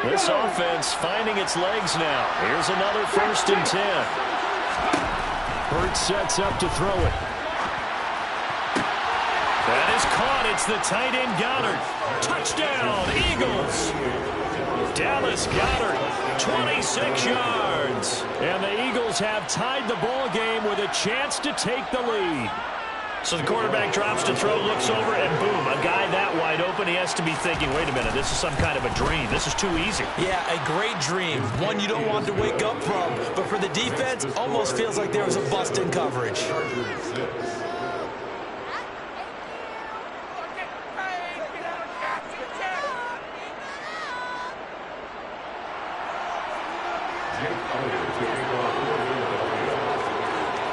This offense finding its legs now. Here's another 1st and 10. Hurts sets up to throw it. That is caught. It's the tight end Goddard. Touchdown, Eagles. Dallas Goddard, 26 yards. And the Eagles have tied the ball game with a chance to take the lead. So the quarterback drops to throw, looks over, and boom, a guy that wide open, he has to be thinking, wait a minute, this is some kind of a dream. This is too easy. Yeah, a great dream. One you don't want to wake up from. But for the defense, almost feels like there was a bust in coverage.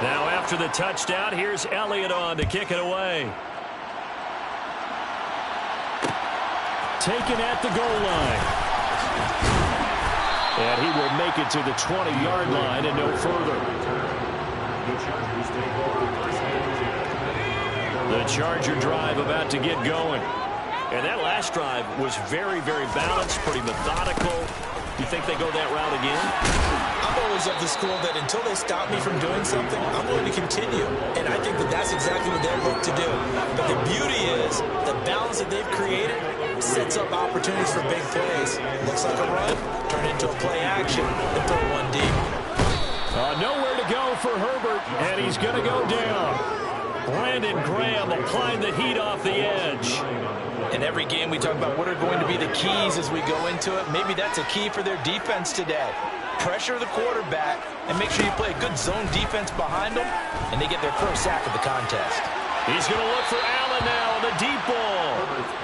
Now after the touchdown, here's Elliott on to kick it away. Taken at the goal line. And he will make it to the 20-yard line and no further. The Charger drive about to get going. And that last drive was very, very balanced, pretty methodical. You think they go that route again? I'm always of the school that until they stop me from doing something, I'm going to continue. And I think that that's exactly what they're going to do. But the beauty is the balance that they've created sets up opportunities for big plays. Looks like a run, turn into a play action, and throw one deep. Nowhere to go for Herbert, and he's going to go down. Brandon Graham applying the heat off the edge. In every game we talk about what are going to be the keys as we go into it. Maybe that's a key for their defense today. Pressure the quarterback and make sure you play a good zone defense behind them, and they get their first sack of the contest. He's going to look for Allen now on the deep ball.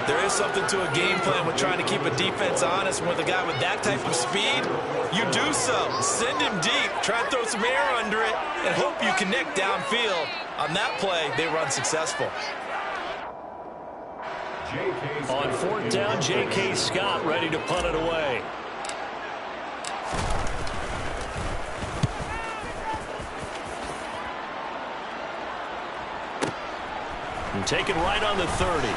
There is something to a game plan with trying to keep a defense honest. With a guy with that type of speed, you do so. Send him deep. Try and throw some air under it and hope you connect downfield. On that play, they run successful. On 4th down, J.K. Scott ready to punt it away. And taken right on the 30.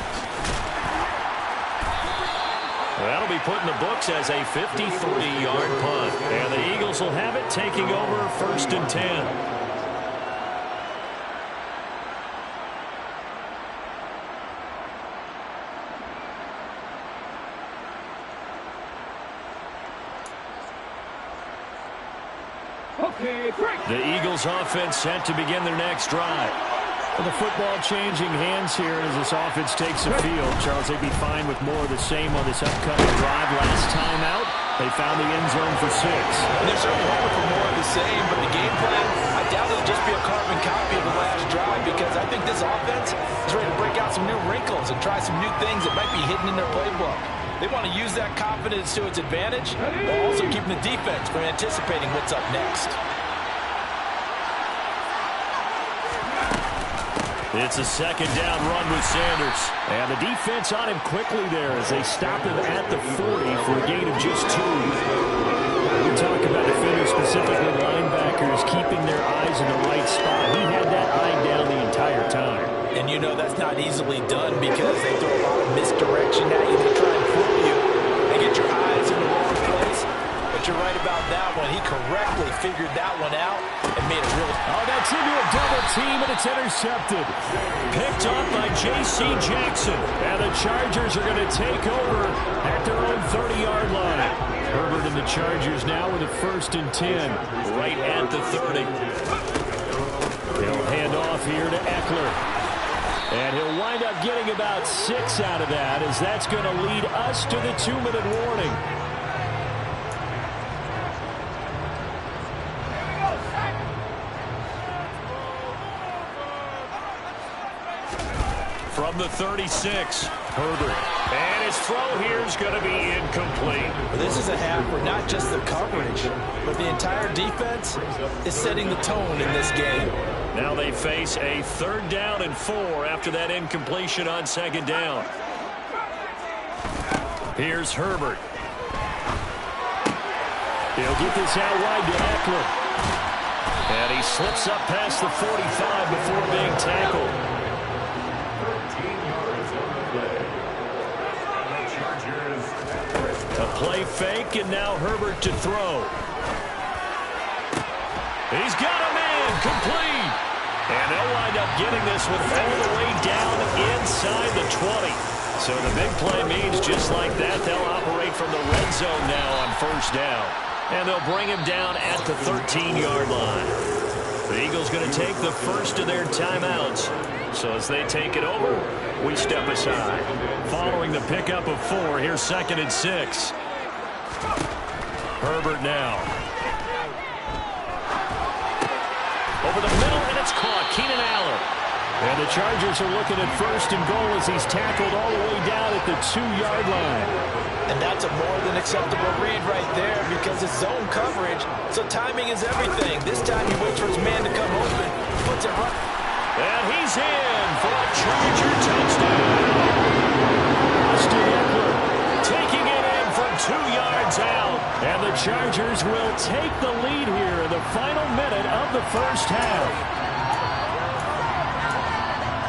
That'll be put in the books as a 53-yard punt. And the Eagles will have it, taking over 1st and 10. The Eagles offense set to begin their next drive. Well, the football changing hands here as this offense takes the field. Charles, they'd be fine with more of the same on this upcoming drive. Last time out, they found the end zone for 6. And they're certainly hoping for more of the same, but the game plan, I doubt it'll just be a carbon copy of the last drive, because I think this offense is ready to break out some new wrinkles and try some new things that might be hidden in their playbook. They want to use that confidence to its advantage, while also keeping the defense from anticipating what's up next. It's a 2nd down run with Sanders. And the defense on him quickly there as they stop him at the 40 for a gain of just 2. We talk about defenders, specifically linebackers, keeping their eyes in the right spot. He had that eye down the entire time. And you know that's not easily done because they throw a lot of misdirection at you to try and fool you. They get your eyes in the wrong place. But you're right about that one. He correctly figured that one out and made a really... Oh, that's into a double team, and it's intercepted. Picked off by J.C. Jackson. And the Chargers are going to take over at their own 30-yard line. Herbert and the Chargers now with a 1st and 10. Right at the 30. He'll hand off here to Eckler. And he'll wind up getting about 6 out of that, as that's going to lead us to the 2-minute warning. From the 36, Herbert. And his throw here is going to be incomplete. This is a half where not just the coverage, but the entire defense is setting the tone in this game. Now they face a 3rd down and 4 after that incompletion on 2nd down. Here's Herbert. He'll get this out wide to Eckler. And he slips up past the 45 before being tackled. A play fake, and now Herbert to throw. He's got a man complete. And they'll wind up getting this one all the way down inside the 20. So the big play means just like that, they'll operate from the red zone now on first down. And they'll bring him down at the 13-yard line. The Eagles going to take the first of their timeouts. So as they take it over, we step aside. Following the pickup of 4, here's 2nd and 6. Herbert now. Over the middle, and it's caught. Keenan Allen. And the Chargers are looking at 1st and goal as he's tackled all the way down at the 2-yard line. And that's a more than acceptable read right there because it's zone coverage, so timing is everything. This time he waits for his man to come open, puts it right. And he's in for a Charger touchdown. Austin Eckler taking it in from 2 yards out. And the Chargers will take the lead here in the final minute of the first half.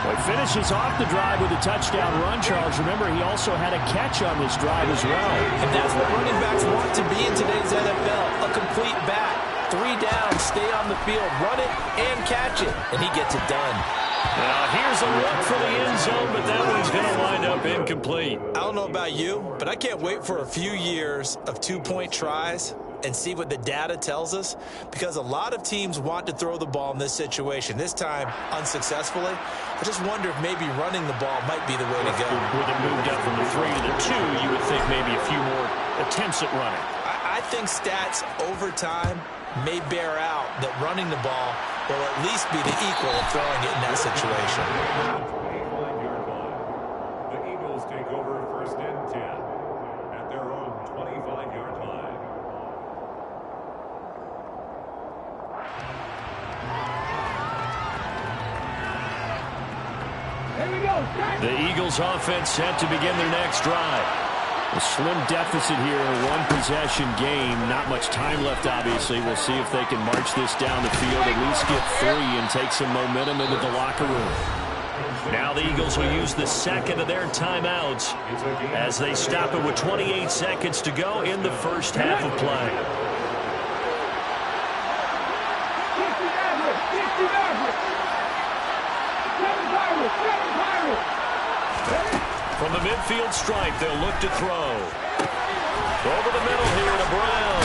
Well, he finishes off the drive with a touchdown run, Charles. Remember, he also had a catch on this drive as well. And that's what running backs want to be in today's NFL, a complete back. 3 downs, stay on the field, run it, and catch it. And he gets it done. Now, here's a look for the end zone, but that one's going to wind up incomplete. I don't know about you, but I can't wait for a few years of 2-point tries and see what the data tells us, because a lot of teams want to throw the ball in this situation, this time unsuccessfully. I just wonder if maybe running the ball might be the way to go. With it moved up from the 3 to the 2, you would think maybe a few more attempts at running. I think stats over time may bear out that running the ball will at least be the equal of throwing it in that situation. The Eagles take over 1st and 10 at their own 25-yard line. The Eagles offense set to begin their next drive. A slim deficit here in a one-possession game. Not much time left, obviously. We'll see if they can march this down the field, at least get 3 and take some momentum into the locker room. Now the Eagles will use the 2nd of their timeouts as they stop it with 28 seconds to go in the first half of play. From the midfield stripe, they'll look to throw. Over the middle here to Brown.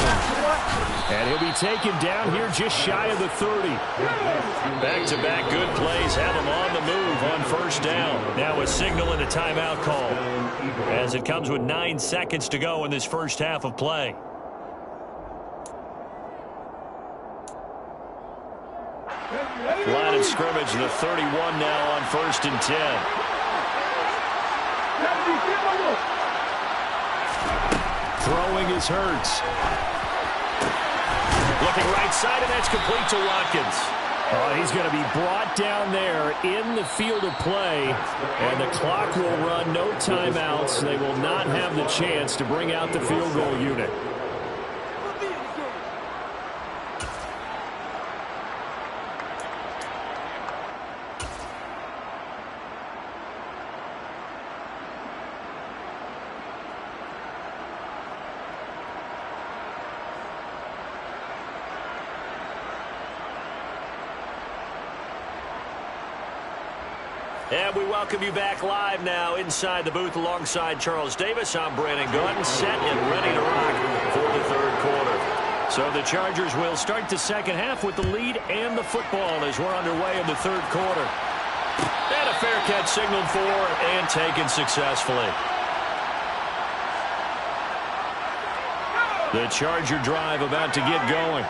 And he'll be taken down here just shy of the 30. Back-to-back good plays have him on the move on first down. Now a signal and a timeout call as it comes with 9 seconds to go in this first half of play. Line of scrimmage, the 31 now on 1st and 10. Throwing is Hurts. Looking right side, and that's complete to Watkins. Oh, he's going to be brought down there in the field of play, and the clock will run, no timeouts. They will not have the chance to bring out the field goal unit. And we welcome you back live now inside the booth alongside Charles Davis. I'm Brandon Gaudin, set and ready to rock for the 3rd quarter. So the Chargers will start the second half with the lead and the football as we're underway in the 3rd quarter. And a fair catch signaled for and taken successfully. The Charger drive about to get going.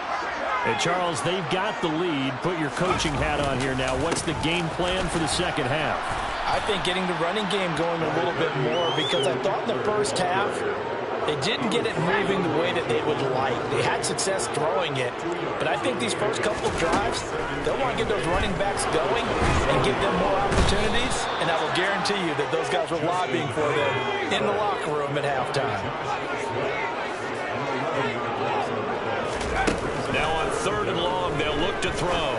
And Charles, they've got the lead. Put your coaching hat on here now. What's the game plan for the second half? I think getting the running game going a little bit more, because I thought in the first half they didn't get it moving the way that they would like. They had success throwing it, but I think these first couple of drives, they'll want to get those running backs going and give them more opportunities, and I will guarantee you that those guys were lobbying for them in the locker room at halftime. Now on 3rd and long, they'll look to throw.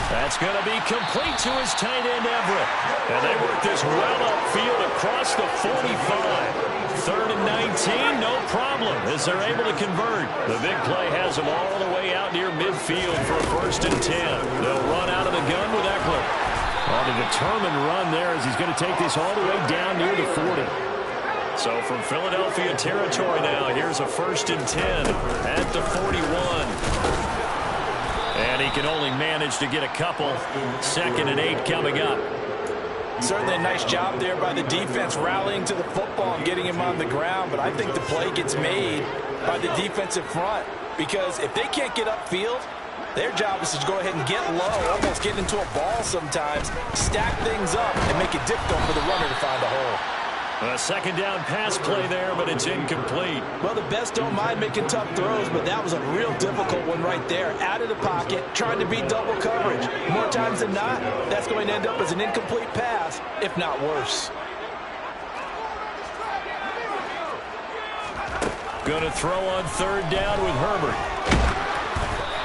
That's going to be complete to his tight end, Everett. And they work this well upfield across the 45. 3rd and 19, no problem, as they're able to convert. The big play has them all the way out near midfield for a 1st and 10. They'll run out of the gun with Eckler. On a determined run there as he's going to take this all the way down near the 40. So from Philadelphia territory now, here's a 1st and 10 at the 41. And he can only manage to get a couple. 2nd and 8 coming up. Certainly a nice job there by the defense rallying to the football and getting him on the ground. But I think the play gets made by the defensive front, because if they can't get upfield, their job is to go ahead and get low, almost get into a ball sometimes, stack things up, and make it difficult for the runner to find a hole. A 2nd down pass play there, but it's incomplete. Well, the best don't mind making tough throws, but that was a real difficult one right there. Out of the pocket, trying to beat double coverage. More times than not, that's going to end up as an incomplete pass, if not worse. Going to throw on 3rd down with Herbert.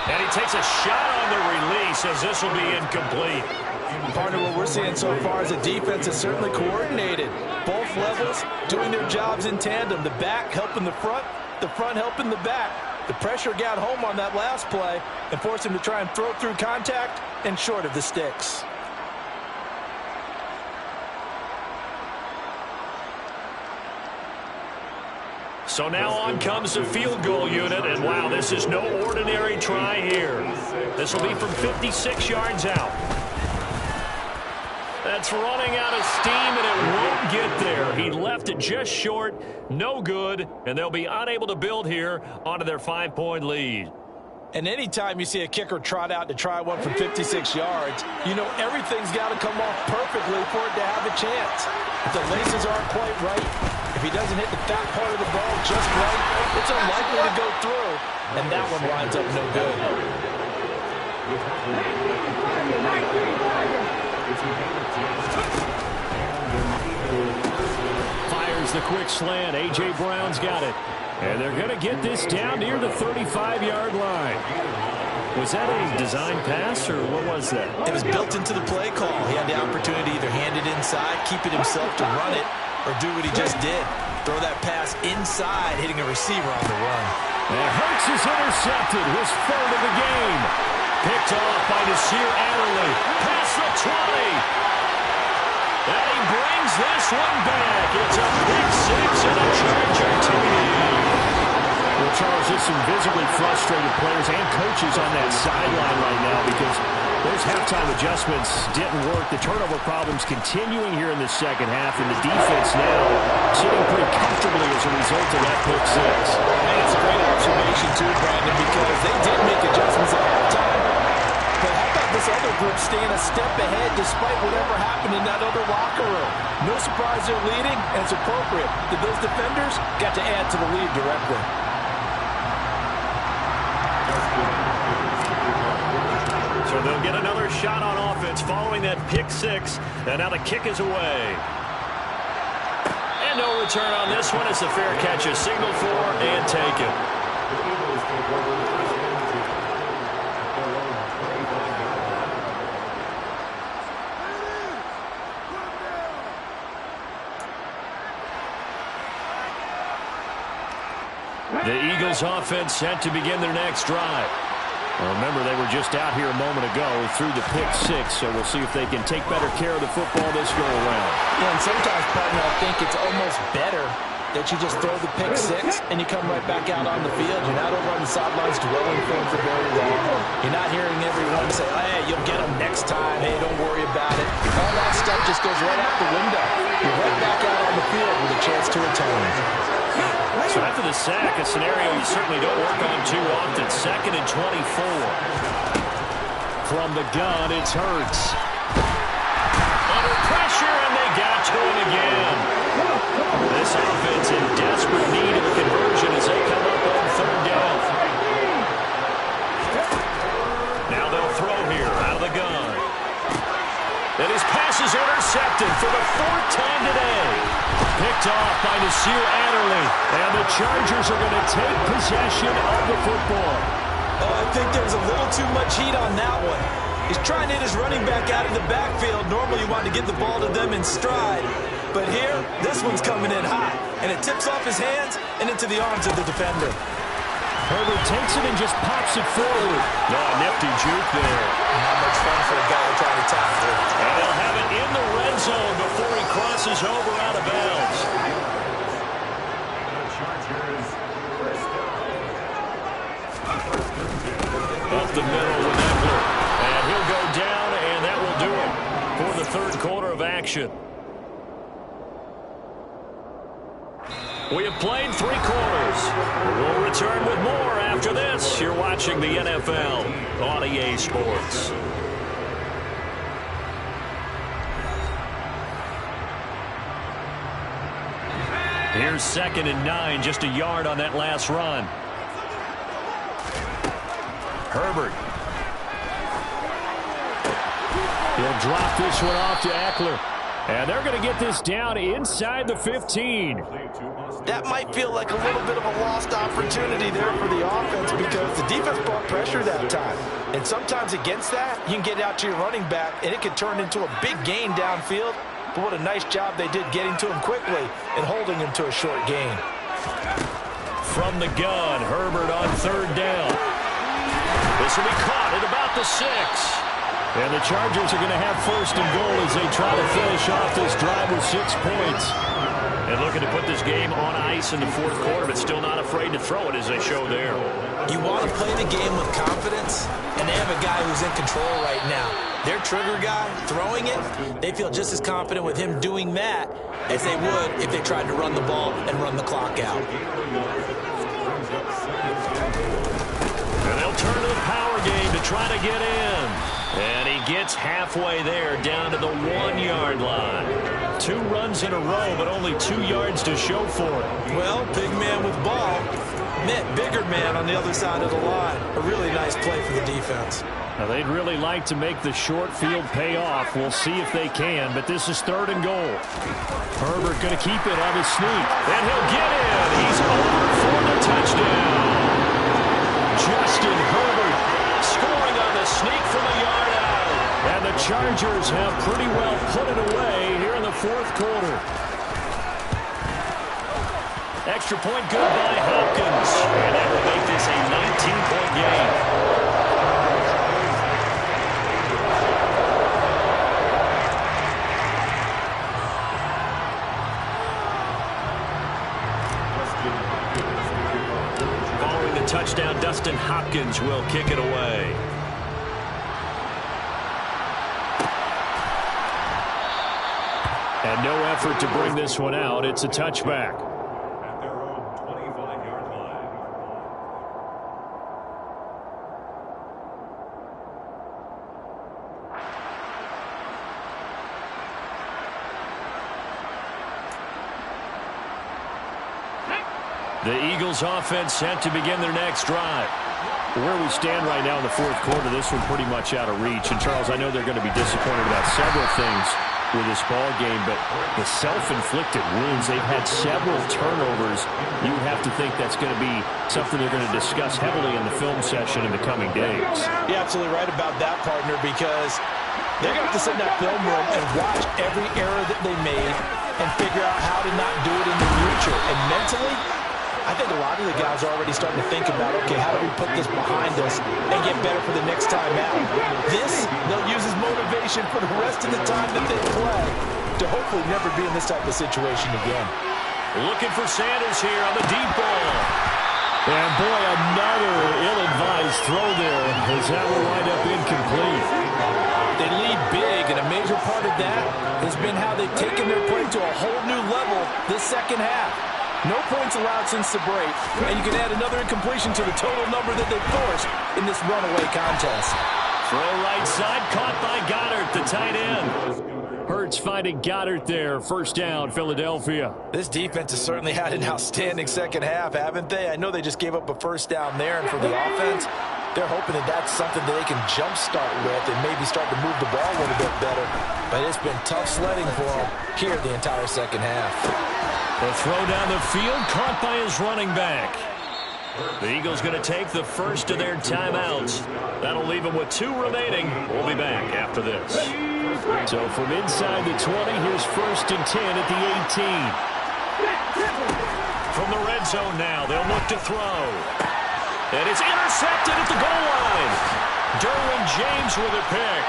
And he takes a shot on the release as this will be incomplete. Partner, what we're seeing so far is a defense is certainly coordinated. Both levels doing their jobs in tandem. The back helping the front helping the back. The pressure got home on that last play and forced him to try and throw through contact and short of the sticks. So now on comes the field goal unit, and wow, this is no ordinary try here. This will be from 56 yards out. That's running out of steam, and it won't get there. He left it just short, no good, and they'll be unable to build here onto their 5-point lead. And anytime you see a kicker trot out to try one from 56 yards, you know everything's got to come off perfectly for it to have a chance. If the laces aren't quite right, if he doesn't hit the fat part of the ball just right, it's unlikely to go through, and that one winds up no good. Fires the quick slant. A.J. Brown's got it. And they're going to get this down near the 35-yard line. Was that a design pass, or what was that? It was built into the play call. He had the opportunity to either hand it inside, keep it himself to run it, or do what he just did. Throw that pass inside, hitting a receiver on the run. And Hurts is intercepted, his 3rd of the game. Picked off by Nasir Adderley. Past the 20. And he brings this one back. It's a pick 6 and a Charger TD. Well, Charles, just some visibly frustrated players and coaches on that sideline right now because those halftime adjustments didn't work. The turnover problems continuing here in the 2nd half, and the defense now sitting pretty comfortably as a result of that pick 6. And it's a great observation, too, Brandon, because they did make adjustments at halftime. But how about this other group staying a step ahead despite whatever happened in that other locker room? No surprise they're leading, and it's appropriate that those defenders got to add to the lead directly. So they'll get another shot on offense following that pick 6, and now the kick is away. And no return on this one. It's a fair catch, a signal for, and taken. The Eagles offense set to begin their next drive. Well, remember, they were just out here a moment ago through the pick 6, so we'll see if they can take better care of the football this go-around. Yeah, and sometimes, partner, I think it's almost better that you just throw the pick 6 and you come right back out on the field. You're not over on the sidelines dwelling things for very long. You're not hearing everyone say, hey, you'll get them next time. Hey, don't worry about it. All that stuff just goes right out the window. You're right back out on the field with a chance to return. So after the sack, a scenario you certainly don't work on too often. 2nd and 24. From the gun, it's Hurts. Under pressure, and they got to him again. This offense in desperate need of a conversion as they come up on 3rd down. Now they'll throw here out of the gun. And his pass is intercepted for the 4th time today. Picked off by Nasir Adderley. And the Chargers are going to take possession of the football. Oh, I think there was a little too much heat on that one. He's trying to hit his running back out of the backfield. Normally you want to get the ball to them in stride. But here, this one's coming in hot. and it tips off his hands and into the arms of the defender. Herbert takes it and just pops it forward. No, nifty juke there. Not much fun for a guy trying to tackle it. And they'll have it in the red zone before he crosses over out of bounds. Up the middle with Eckler. And he'll go down, and that will do it for the third quarter of action. We have played 3 quarters. We'll return with more after this. You're watching the NFL on EA Sports. Here's 2nd and 9, just a yard on that last run. Herbert. He'll drop this one off to Eckler. And they're going to get this down inside the 15. That might feel like a little bit of a lost opportunity there for the offense because the defense brought pressure that time. And sometimes against that, you can get out to your running back, and it could turn into a big gain downfield. But what a nice job they did getting to him quickly and holding him to a short gain. From the gun, Herbert on 3rd down. This will be caught at about the 6. And the Chargers are going to have 1st and goal as they try to finish off this drive with 6 points. And looking to put this game on ice in the 4th quarter, but still not afraid to throw it as they show there. You want to play the game with confidence, and they have a guy who's in control right now. Their trigger guy, throwing it, they feel just as confident with him doing that as they would if they tried to run the ball and run the clock out. And they'll turn to the power game to try to get in. And he gets halfway there, down to the 1-yard line. 2 runs in a row, but only 2 yards to show for it. Well, big man with ball met bigger man on the other side of the line. A really nice play for the defense. Now, they'd really like to make the short field pay off. We'll see if they can, but this is 3rd and goal. Herbert going to keep it on his sneak. And he'll get in. He's over for the touchdown. Justin Herbert scoring on the sneak from a yard out. And the Chargers have pretty well put it away here in the 4th quarter. Extra point good by Hopkins. And that will make this a 19-point game. Following the touchdown, Dustin Hopkins will kick it away. And no effort to bring this one out. It's a touchback. At their own 25-yard line. The Eagles offense set to begin their next drive. Where we stand right now in the 4th quarter, this one pretty much out of reach. And, Charles, I know they're going to be disappointed about several things with this ball game, but the self-inflicted wounds, they've had several turnovers. You would have to think that's going to be something they're going to discuss heavily in the film session in the coming days. You're absolutely right about that, partner, because they're going to have to sit in that film room and watch every error that they made and figure out how to not do it in the future. And mentally, I think a lot of the guys are already starting to think about, okay, how do we put this behind us and get better for the next time out? This, they'll use as motivation for the rest of the time that they play to hopefully never be in this type of situation again. Looking for Sanders here on the deep ball. And, boy, another ill-advised throw there as that will wind up incomplete. They lead big, and a major part of that has been how they've taken their play to a whole new level this 2nd half. No points allowed since the break, and you can add another incompletion to the total number that they forced in this runaway contest. Throw right side, caught by Goddard, the tight end. Hurts finding Goddard there. 1st down, Philadelphia. This defense has certainly had an outstanding 2nd half, haven't they? I know they just gave up a 1st down there, and for the offense, they're hoping that that's something that they can jumpstart with and maybe start to move the ball a little bit better. But it's been tough sledding for them here the entire 2nd half. The throw down the field, caught by his running back. The Eagles going to take the first of their timeouts. That'll leave them with 2 remaining. We'll be back after this. So from inside the 20, here's 1st and 10 at the 18. from the red zone now. They'll look to throw. And it's intercepted at the goal line. Derwin James with a pick.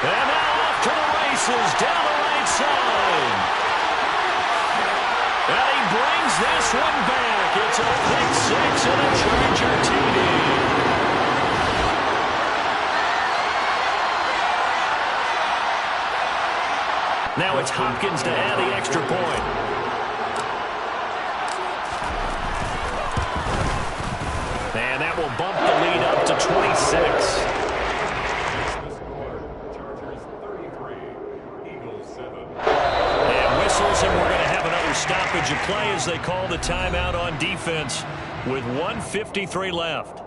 And now off to the races down the right side. And he brings this one back. It's a pick six and a Charger TD. Now it's Hopkins to add the extra point. And that will bump the lead up to 26. And whistles, and we're going to have another stoppage of play as they call the timeout on defense with 1:53 left.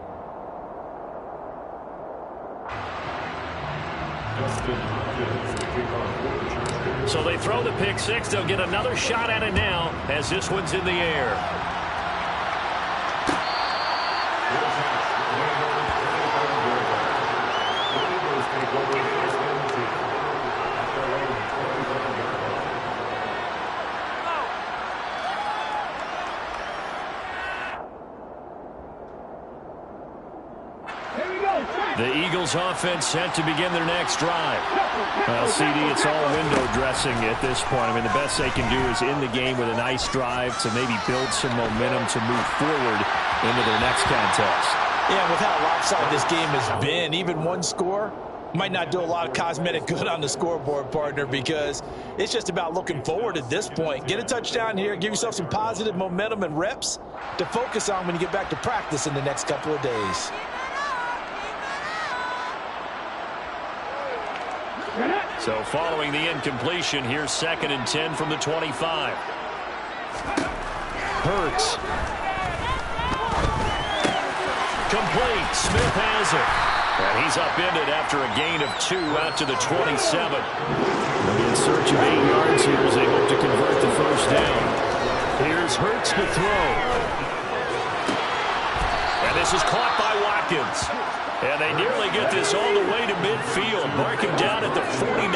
So they throw the pick six. They'll get another shot at it now as this one's in the air. The Eagles offense set to begin their next drive. Well, CD, it's all window dressing at this point. I mean, the best they can do is in the game with a nice drive to maybe build some momentum to move forward into their next contest. Yeah, with how lopsided this game has been, even one score might not do a lot of cosmetic good on the scoreboard, partner, because it's just about looking forward at this point. Get a touchdown here, give yourself some positive momentum and reps to focus on when you get back to practice in the next couple of days. So following the incompletion, here's 2nd and 10 from the 25. Hurts. Complete. Smith has it. And he's upended after a gain of 2 out to the 27. In search of 8 yards here as they hope to convert the first down. Here's Hurts to throw. And this is caught by Watkins. And they nearly get this all the way to midfield, marking down at the 49.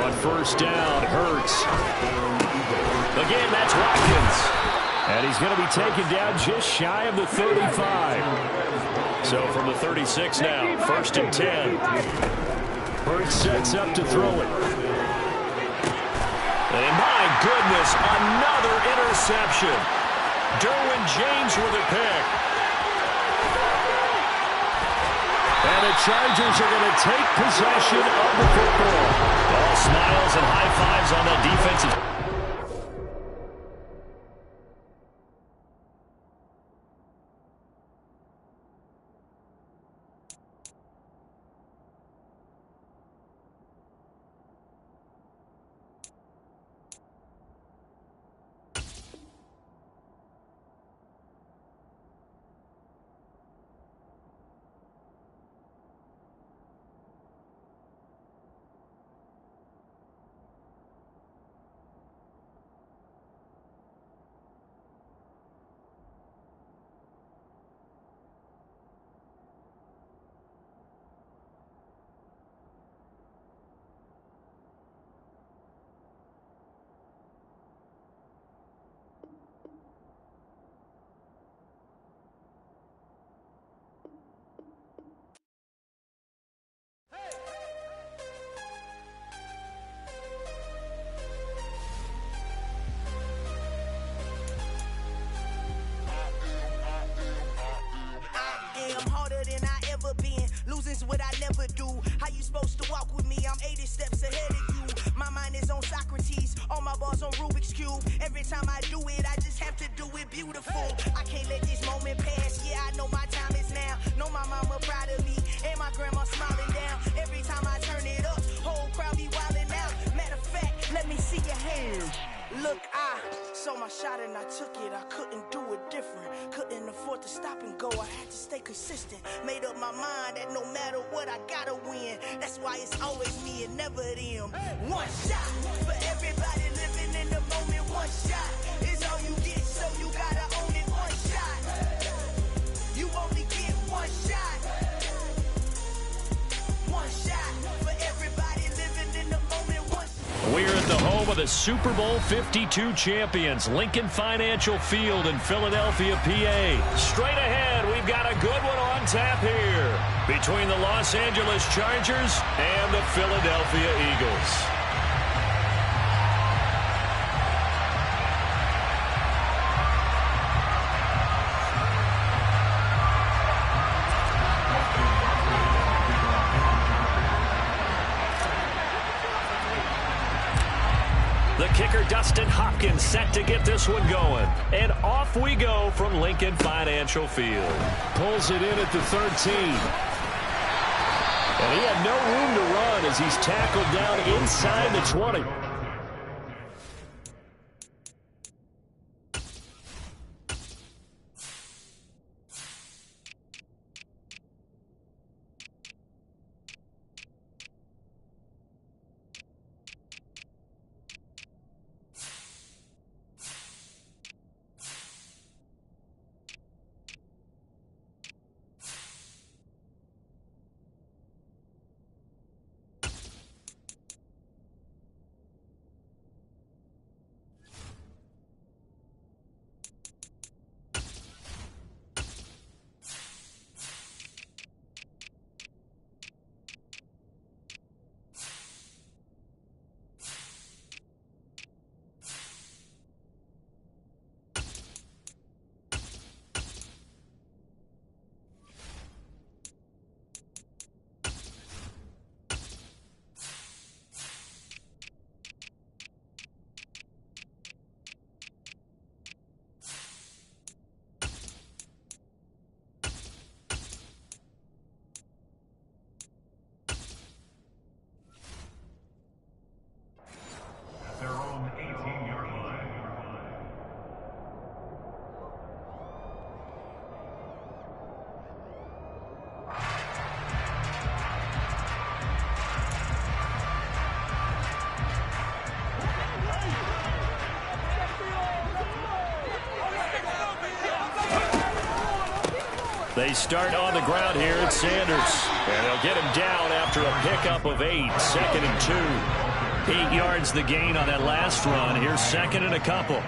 On first down, Hurts. Again, that's Watkins. And he's going to be taken down just shy of the 35. So from the 36 now, 1st and 10. Hurts sets up to throw it. And my goodness, another interception. Derwin James with a pick. And the Chargers are going to take possession of the football. All smiles and high fives on that defensive. Losing's what I never do. How you supposed to walk with me? I'm 80 steps ahead of you. My mind is on Socrates, all my balls on Rubik's Cube. Every time I do it, I just have to do it beautiful. I can't let this moment pass. Yeah, I know my time is now. Know my mama proud of me, and my grandma smiling down. Every time I turn it up, whole crowd be wilding out. Matter of fact, let me see your hands. Look, I saw my shot and I took it. I couldn't do it different. Couldn't afford to stop and go. I had to stay consistent. Made up my mind that no matter what, I gotta win. That's why it's always me and never them. One shot for everybody living in the moment. One shot is all you get, so you gotta own it. One shot. You only get one shot. One shot for everybody living in the moment. One shot. We're at of the Super Bowl 52 champions, Lincoln Financial Field in Philadelphia, PA. Straight ahead, we've got a good one on tap here between the Los Angeles Chargers and the Philadelphia Eagles. The kicker, Dustin Hopkins, set to get this one going. And off we go from Lincoln Financial Field. Pulls it in at the 13. And he had no room to run as he's tackled down inside the 20. They start on the ground here at Sanders. And they'll get him down after a pickup of 8. 2nd and 2. 8 yards the gain on that last run. Here's 2nd and a couple.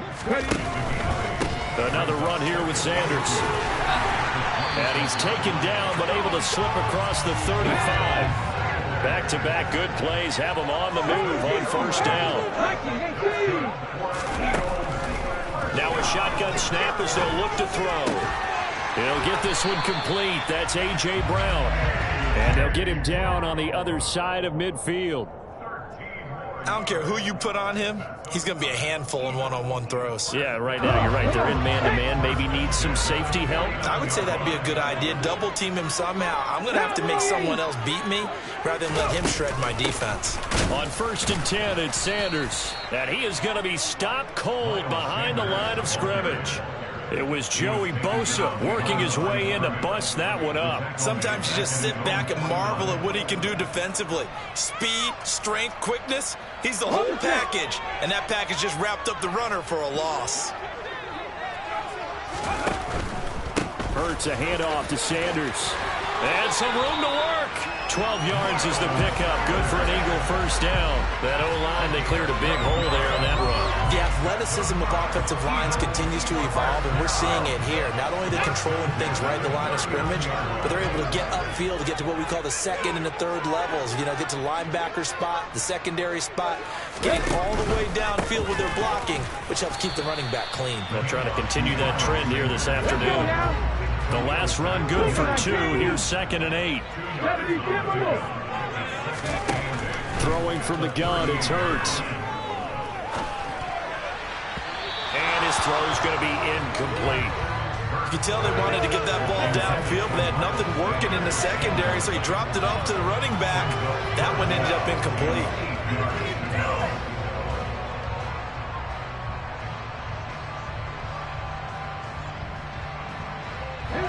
Another run here with Sanders. And he's taken down but able to slip across the 35. Back-to-back good plays have him on the move on first down. Now a shotgun snap as they'll look to throw. He'll get this one complete. That's A.J. Brown. And they'll get him down on the other side of midfield. I don't care who you put on him. He's going to be a handful in one-on-one throws. Yeah, right now you're right. They're in man-to-man. Maybe needs some safety help. I would say that'd be a good idea. Double team him somehow. I'm going to have to make someone else beat me rather than let him shred my defense. On 1st and 10, it's Sanders. And he is going to be stopped cold behind the line of scrimmage. It was Joey Bosa working his way in to bust that one up. Sometimes you just sit back and marvel at what he can do defensively. Speed, strength, quickness, he's the whole package. And that package just wrapped up the runner for a loss. Hurts a handoff to Sanders. And some room to work. 12 yards is the pickup. Good for an Eagle first down. That O-line, they cleared a big hole there on that run. The athleticism of offensive lines continues to evolve, and we're seeing it here. Not only are they controlling things right at the line of scrimmage, but they're able to get upfield to get to what we call the 2nd and the 3rd levels. You know, get to the linebacker spot, the secondary spot, getting all the way downfield with their blocking, which helps keep the running back clean. They'll try to continue that trend here this afternoon. The last run good for 2. Here's 2nd and 8. Throwing from the gun, it's Hurts. And his throw's going to be incomplete. You can tell they wanted to get that ball downfield, but they had nothing working in the secondary, so he dropped it off to the running back. That one ended up incomplete.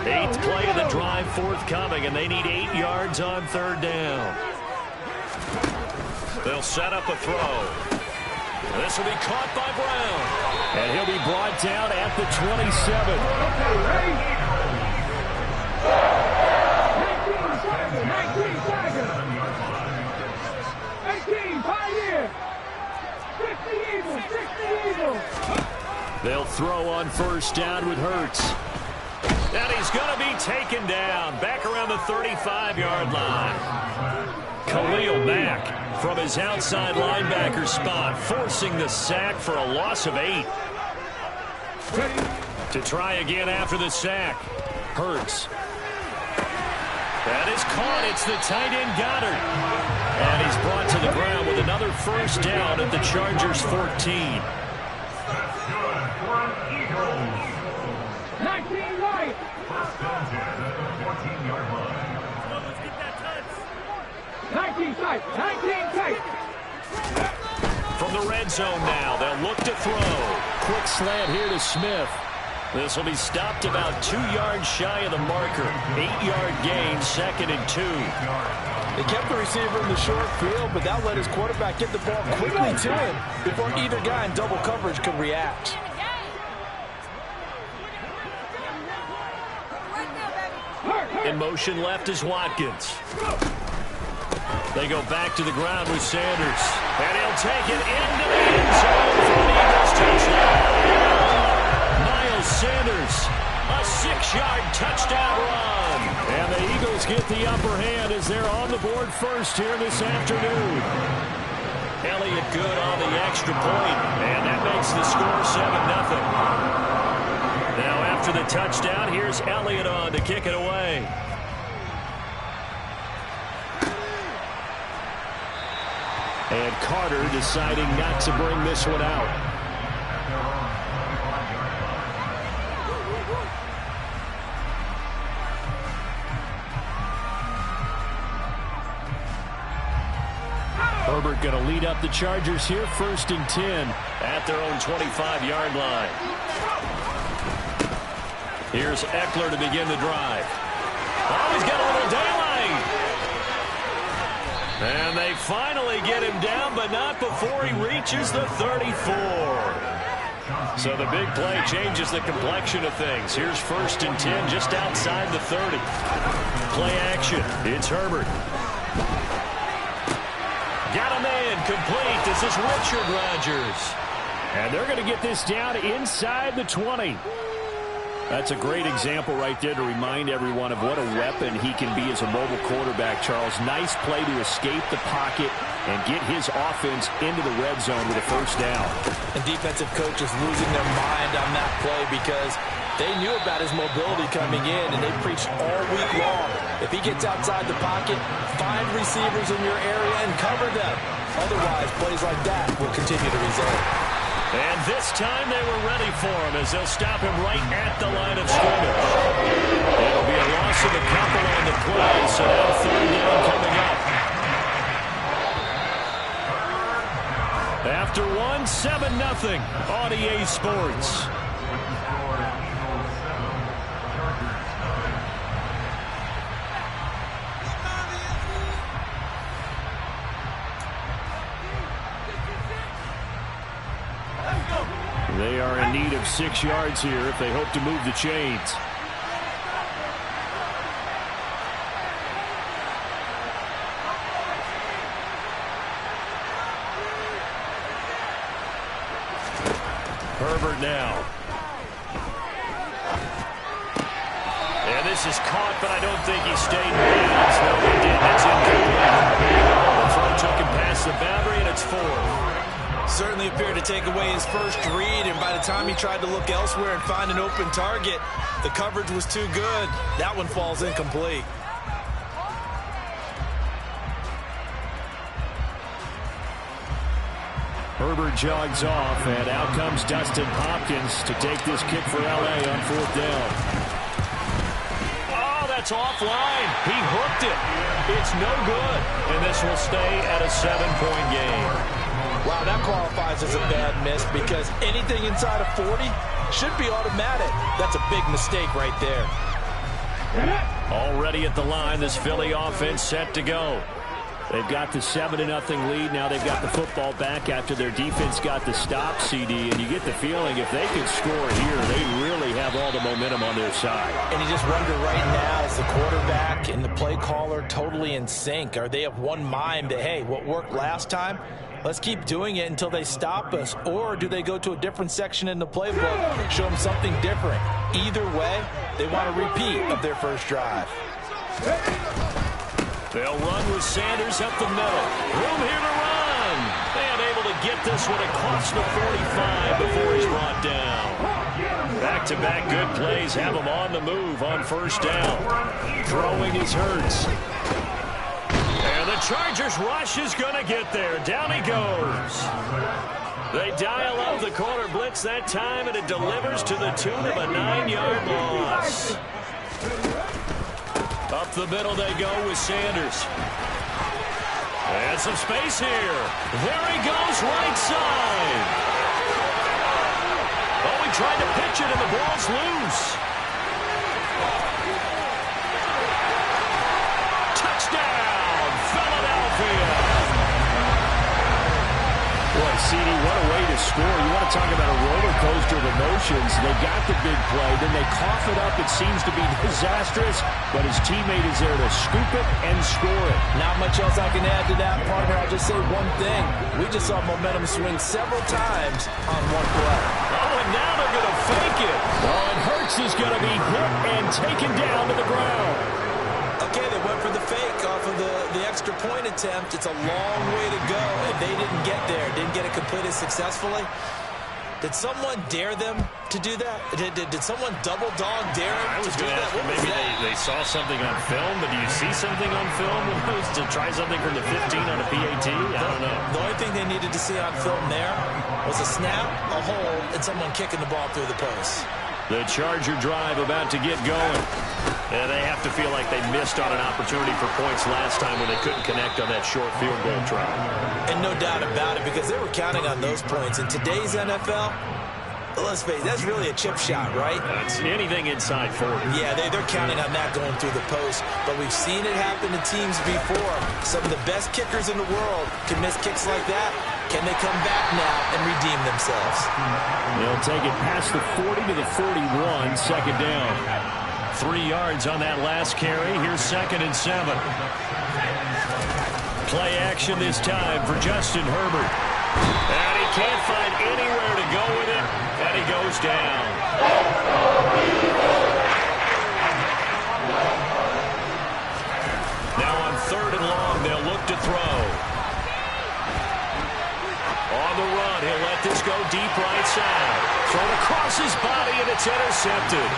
8th play of the drive forthcoming, and they need 8 yards on 3rd down. They'll set up a throw. This will be caught by Brown. And he'll be brought down at the 27. 19 Pioneer. 58. They'll throw on first down with Hurts. And he's going to be taken down back around the 35-yard line. Khalil Mack from his outside linebacker spot, forcing the sack for a loss of 8. To try again after the sack. Hurts. That is caught. It's the tight end Goddard. And he's brought to the ground with another first down at the Chargers 14. 19 right. First down 10 at the 14-yard line. Let's get that touch. 19 tight. 19 tight. From the red zone now, they'll look to throw. Quick slant here to Smith. This will be stopped about 2 yards shy of the marker. 8-yard gain, 2nd and 2. They kept the receiver in the short field, but that let his quarterback get the ball quickly to him before either guy in double coverage could react. In motion left is Watkins. They go back to the ground with Sanders. And he'll take it into the end zone for an Eagles touchdown. Miles Sanders, a 6-yard touchdown run. And the Eagles get the upper hand as they're on the board first here this afternoon. Elliott good on the extra point, and that makes the score 7-0. Now after the touchdown, here's Elliott on to kick it away. And Carter deciding not to bring this one out. Herbert going to lead up the Chargers here, 1st and 10 at their own 25-yard line. Here's Eckler to begin the drive. Oh, he's got a little daylight. And they finally get him down, but not before he reaches the 34. So the big play changes the complexion of things. Here's 1st and 10 just outside the 30. Play action. It's Herbert. Got a man complete. This is Richard Rodgers. And they're going to get this down inside the 20. That's a great example right there to remind everyone of what a weapon he can be as a mobile quarterback, Charles. Nice play to escape the pocket and get his offense into the red zone with a first down. And defensive coaches losing their mind on that play because they knew about his mobility coming in, and they preached all week long. If he gets outside the pocket, find receivers in your area and cover them. Otherwise, plays like that will continue to result. And this time they were ready for him as they'll stop him right at the line of scrimmage. It'll be a loss of a couple on the play, so now 3rd down coming up. After 7-0 on EA Sports. They are in need of 6 yards here if they hope to move the chains. Herbert now. And this is caught, but I don't think he stayed in bounds. No, he did. That's incomplete. The throw took him past the boundary, and it's 4. Certainly appeared to take away his first read, and by the time he tried to look elsewhere and find an open target, the coverage was too good. That one falls incomplete. Herbert jogs off, and out comes Dustin Hopkins to take this kick for L.A. on 4th down. Oh, that's offline. He hooked it. It's no good, and this will stay at a 7-point game. Wow, that qualifies as a bad miss because anything inside of 40 should be automatic. That's a big mistake right there. Already at the line, this Philly offense set to go. They've got the 7-0 lead. Now they've got the football back after their defense got the stop, CD. And you get the feeling if they can score here, they really have all the momentum on their side. And you just wonder right now, is the quarterback and the play caller totally in sync? Are they of one mind that, hey, what worked last time let's keep doing it until they stop us, or do they go to a different section in the playbook, show them something different? Either way, they want a repeat of their first drive. They'll run with Sanders up the middle. Room here to run. And able to get this one across the 45 before he's brought down. Back-to-back good plays have him on the move on first down. Throwing is Hurts. And the Chargers rush is going to get there. Down he goes. They dial up the corner blitz that time, and it delivers to the tune of a 9-yard loss. Up the middle they go with Sanders. And some space here. There he goes, right side. Oh, he tried to pitch it, and the ball's loose. Touchdown, Philadelphia. Boy, CD, what a way to score. You want to talk about a roller coaster of emotions. They got the big play, then they cough it up. It seems to be disastrous, but his teammate is there to scoop it and score it. Not much else I can add to that, partner. I'll just say one thing. We just saw momentum swing several times on one play. Oh, and now they're going to fake it. Oh, and Hurts is going to be hit and taken down to the ground. Okay, they went for the fake off of the extra point attempt. It's a long way to go, and they didn't get there. Didn't get it completed successfully. Did someone dare them to do that? Did someone double dog dare them I was to do going to that? ask, maybe they saw something on film, but do you see something on film to try something from the 15 on a PAT? I don't know. The only thing they needed to see on film there was a snap, a hold, and someone kicking the ball through the post. The Charger drive about to get going. And they have to feel like they missed on an opportunity for points last time when they couldn't connect on that short field goal try. And no doubt about it, because they were counting on those points. In today's NFL, let's face it, that's really a chip shot, right? That's anything inside 40. Yeah, they're counting on that going through the post. But we've seen it happen to teams before. Some of the best kickers in the world can miss kicks like that. Can they come back now and redeem themselves? They'll take it past the 40 to the 41, second down. 3 yards on that last carry. Here's 2nd and 7. Play action this time for Justin Herbert. And he can't find anywhere to go with it, and he goes down. Now on 3rd and long, they'll look to throw. On the run, he'll let this go deep right side. Thrown across his body, and it's intercepted.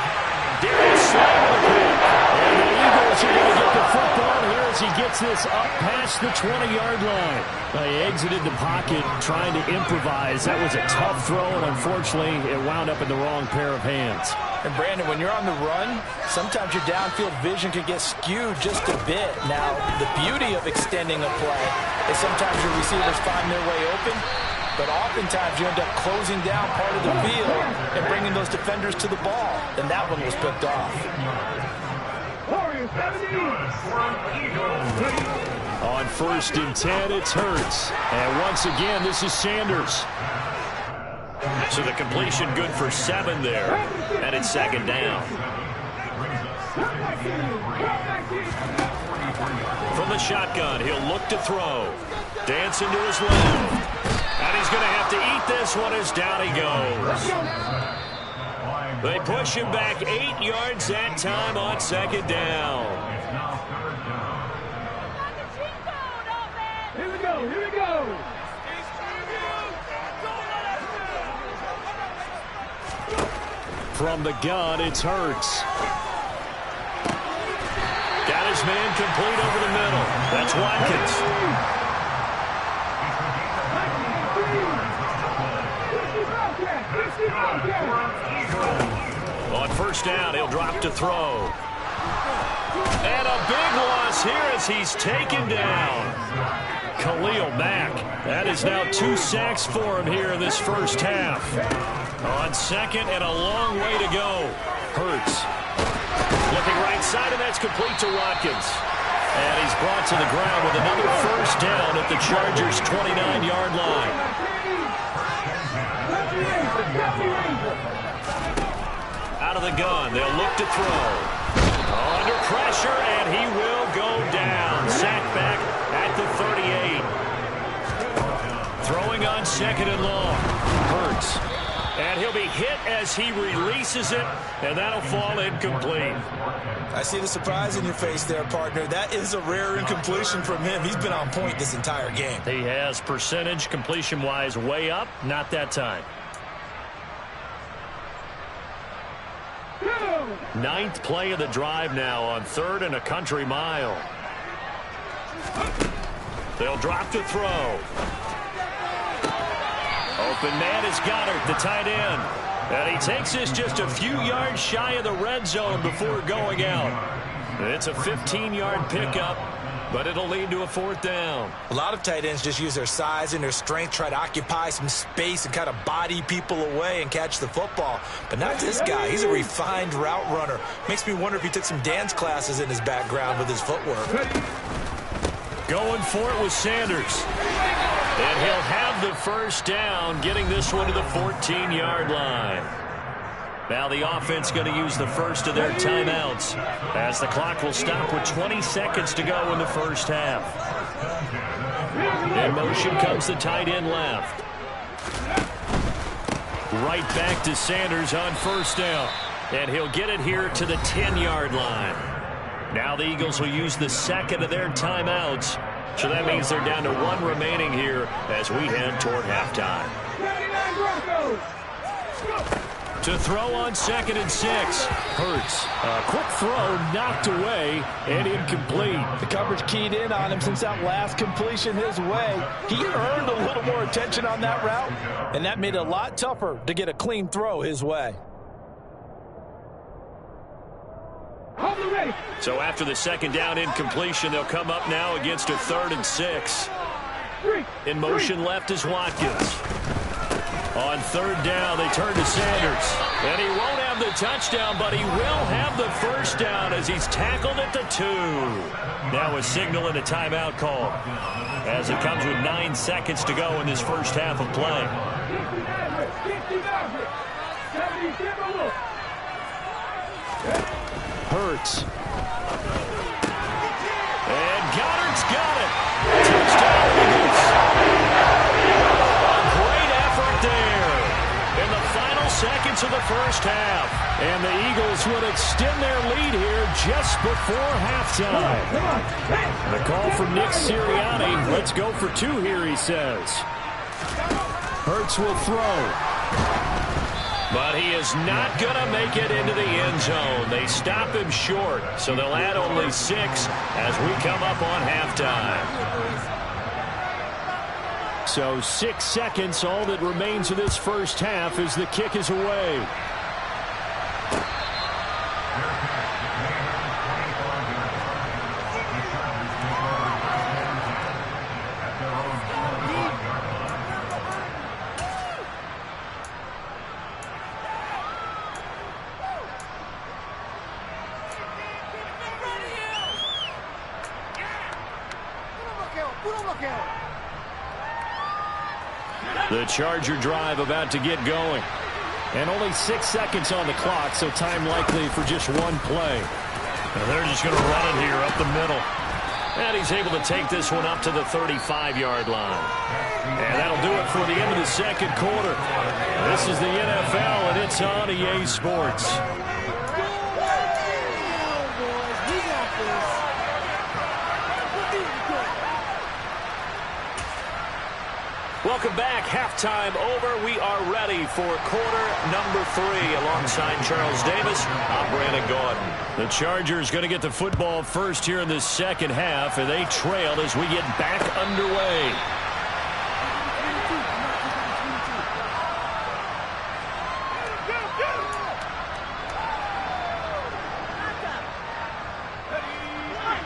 Darius Slay with the pick. And the Eagles are going to get the football here as he gets this up past the 20-yard line. They exited the pocket trying to improvise. That was a tough throw, and unfortunately, it wound up in the wrong pair of hands. And Brandon, when you're on the run, sometimes your downfield vision can get skewed just a bit. Now, the beauty of extending a play is sometimes your receivers find their way open, but oftentimes you end up closing down part of the field and bringing those defenders to the ball. And that one was picked off. On 1st and 10, it's Hurts. And once again, this is Sanders. So the completion good for 7 there. And it's 2nd down. From the shotgun, he'll look to throw. Dancing to his left. And he's going to have to eat this one as down he goes. They push him back 8 yards that time on 2nd down. Here we go, here we go. From the gun, it's Hurts. Got his man complete over the middle. That's Watkins. On 1st down, he'll drop to throw. And a big loss here as he's taken down. Khalil Mack. That is now 2 sacks for him here in this first half. On 2nd and a long way to go. Hurts. Looking right side, and that's complete to Watkins. And he's brought to the ground with another 1st down at the Chargers' 29-yard line. Out of the gun, they'll look to throw. Under pressure, and he will go down. Sacked back at the 38. second and long. Hurts. And he'll be hit as he releases it, and that'll fall incomplete. I see the surprise in your face there, partner. That is a rare incompletion from him. He's been on point this entire game. He has percentage completion-wise way up, not that time. Ninth play of the drive now on 3rd and a country mile. They'll drop to throw. Open man is Goddard, the tight end. And he takes this just a few yards shy of the red zone before going out. It's a 15-yard pickup, but it'll lead to a 4th down. A lot of tight ends just use their size and their strength, try to occupy some space and kind of body people away and catch the football. But not this guy. He's a refined route runner. Makes me wonder if he took some dance classes in his background with his footwork. Going for it with Sanders. And he'll have the 1st down, getting this one to the 14-yard line. Now the offense going to use the first of their timeouts as the clock will stop with 20 seconds to go in the first half. In motion comes the tight end left. Right back to Sanders on 1st down. And he'll get it here to the 10-yard line. Now the Eagles will use the 2nd of their timeouts. So that means they're down to 1 remaining here as we head toward halftime. To throw on 2nd and 6. Hurts. A quick throw knocked away and incomplete. The coverage keyed in on him since that last completion his way. He earned a little more attention on that route, and that made it a lot tougher to get a clean throw his way. So after the 2nd down incompletion, they'll come up now against a 3rd and 6. In motion left is Watkins. On 3rd down, they turn to Sanders. And he won't have the touchdown, but he will have the 1st down as he's tackled at the 2. Now a signal and a timeout call as it comes with 9 seconds to go in this first half of play. Hurts. And Goddard's got it. Touchdown, Eagles. A great effort there in the final seconds of the first half. And the Eagles would extend their lead here just before halftime. The call from Nick Sirianni. Let's go for 2 here, he says. Hurts will throw. But he is not going to make it into the end zone. They stop him short, so they'll add only 6 as we come up on halftime. So 6 seconds, all that remains of this first half as the kick is away. The Charger drive about to get going. And only 6 seconds on the clock, so time likely for just 1 play. And they're just going to run it here up the middle. And he's able to take this one up to the 35-yard line. And that'll do it for the end of the 2nd quarter. This is the NFL, and it's on EA Sports. Welcome back. Halftime over. We are ready for quarter number 3. Alongside Charles Davis, I'm Brandon Gordon. The Chargers going to get the football first here in the second half, and they trail as we get back underway.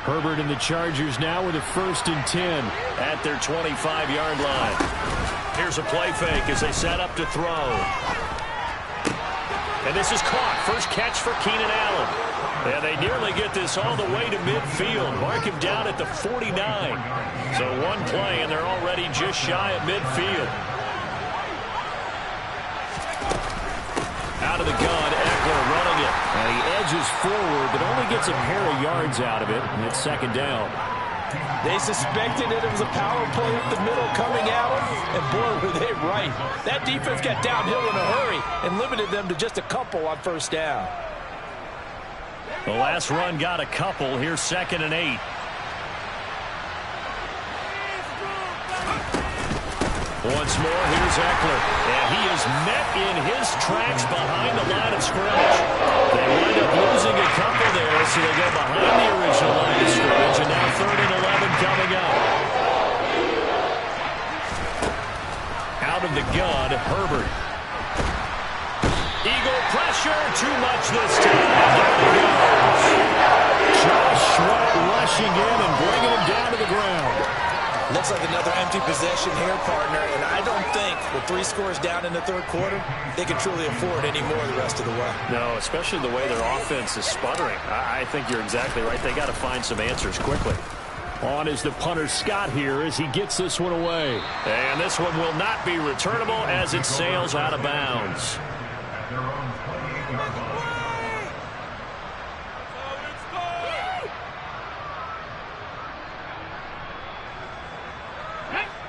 Herbert and the Chargers now with a 1st and 10 at their 25-yard line. Here's a play fake as they set up to throw. And this is caught. First catch for Keenan Allen. And they nearly get this all the way to midfield. Mark him down at the 49. So 1 play, and they're already just shy of midfield. Out of the gun, Eckler running it. And he edges forward, but only gets a pair of yards out of it, and it's 2nd down. They suspected that it was a power play up the middle coming at them, and boy, were they right. That defense got downhill in a hurry and limited them to just a couple on first down. The last run got a couple. Here's 2nd and 8. Once more, here's Eckler. And he is met in his tracks behind the line of scrimmage. They wind up losing a couple there, so they go behind the original line of scrimmage. And now 3rd and 11 coming up. Out of the gun, Herbert. Eagle pressure, too much this time. Down he goes. Josh Sweat rushing in and bringing him down to the ground. Looks like another empty possession here, partner, and I don't think with 3 scores down in the 3rd quarter, they can truly afford any more the rest of the way. No, especially the way their offense is sputtering. I think you're exactly right. They got to find some answers quickly. On is the punter Scott here as he gets this one away. And this one will not be returnable as it sails out of bounds.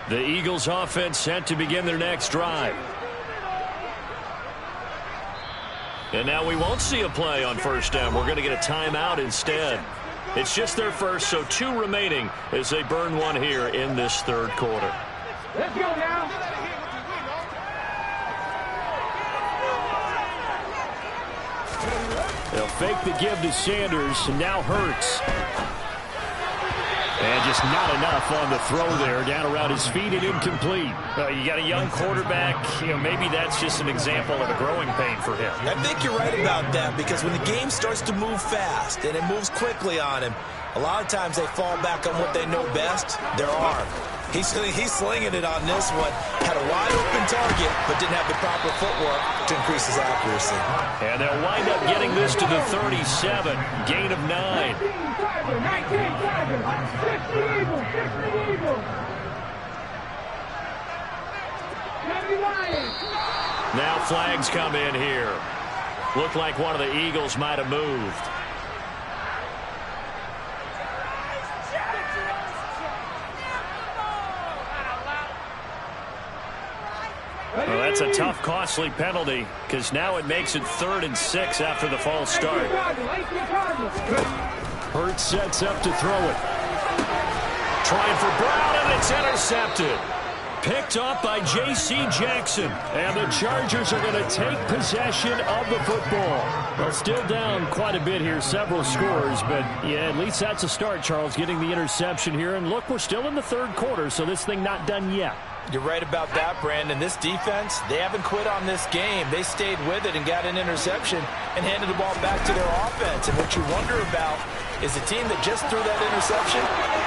The Eagles offense set to begin their next drive. And now we won't see a play on first down. We're going to get a timeout instead. It's just their first, so 2 remaining as they burn one here in this 3rd quarter. Let's go now. They'll fake the give to Sanders, and now Hurts. And just not enough on the throw there. Down around his feet and incomplete. You got a young quarterback. Maybe that's just an example of a growing pain for him. I think you're right about that, because when the game starts to move fast and it moves quickly on him, a lot of times they fall back on what they know best, their arm. He's slinging it on this one. Had a wide-open target, but didn't have the proper footwork to increase his accuracy. And they'll wind up getting this to the 37. Gain of 9. 19 Tigers, 60 Eagles, 60 Eagles. Now flags come in here. Looked like one of the Eagles might have moved. Well, that's a tough, costly penalty, because now it makes it 3rd and 6 after the false start. Hurts sets up to throw it. Trying for Brown, and it's intercepted. Picked up by J.C. Jackson. And the Chargers are going to take possession of the football. Well, still down quite a bit here, several scores, but yeah, at least that's a start, Charles, getting the interception here. And look, we're still in the 3rd quarter, so this thing not done yet. You're right about that, Brandon. This defense, they haven't quit on this game. They stayed with it and got an interception and handed the ball back to their offense. And what you wonder about is the team that just threw that interception,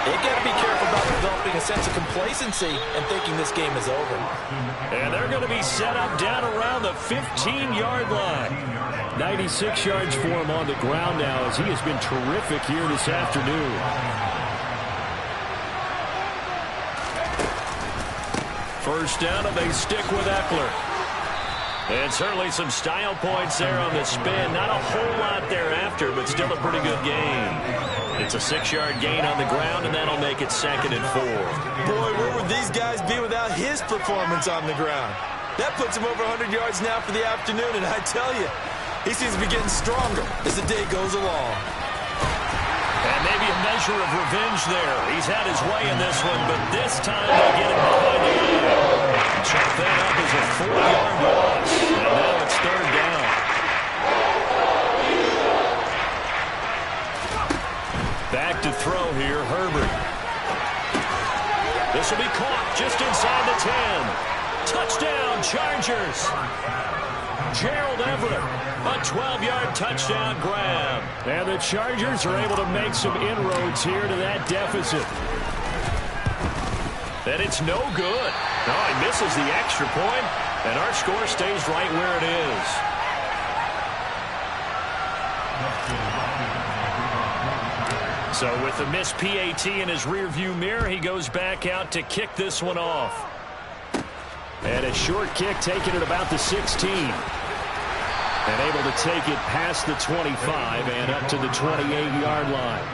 they've got to be careful about developing a sense of complacency and thinking this game is over. And they're going to be set up down around the 15-yard line. 96 yards for him on the ground now as he has been terrific here this afternoon. First down, and they stick with Eckler. And certainly some style points there on the spin. Not a whole lot thereafter, but still a pretty good gain. It's a 6-yard gain on the ground, and that'll make it 2nd and 4. Boy, where would these guys be without his performance on the ground? That puts him over 100 yards now for the afternoon, and I tell you, he seems to be getting stronger as the day goes along. And maybe a measure of revenge there. He's had his way in this one, but this time they get it behind the line. Check that up as a 4-yard loss. And now it's 3rd down. Back to throw here, Herbert. This will be caught just inside the 10. Touchdown, Chargers. Gerald Everett, a 12-yard touchdown grab. And the Chargers are able to make some inroads here to that deficit. And it's no good. No, he misses the extra point, and our score stays right where it is. So with the missed PAT in his rearview mirror, he goes back out to kick this one off. And a short kick taken at about the 16. And able to take it past the 25 and up to the 28-yard line.